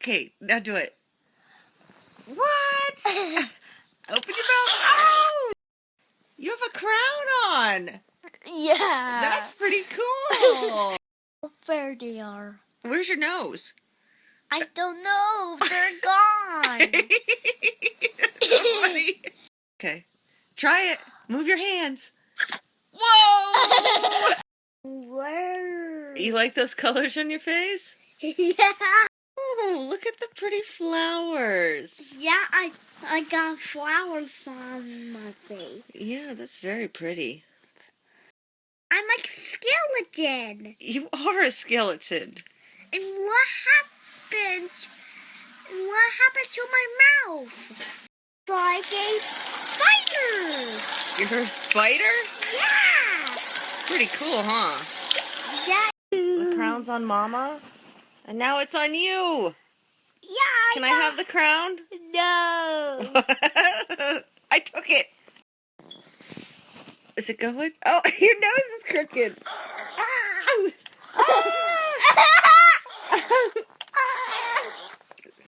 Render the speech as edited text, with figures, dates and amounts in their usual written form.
Okay, now do it. What? Open your mouth. Oh! You have a crown on. Yeah. That's pretty cool. Where they are? Where's your nose? I don't know. They're gone. So funny. Okay, try it. Move your hands. Whoa! Where? You like those colors on your face? Yeah. Oh, look at the pretty flowers. Yeah, I got flowers on my face. Yeah, that's very pretty. I'm like a skeleton. You are a skeleton. And what happened? What happened to my mouth? Like a spider. You're a spider? Yeah. Pretty cool, huh? Yeah. The crown's on Mama, and now it's on you. Yeah. Can I have the crown? No. I took it. Is it going? Oh, your nose is crooked.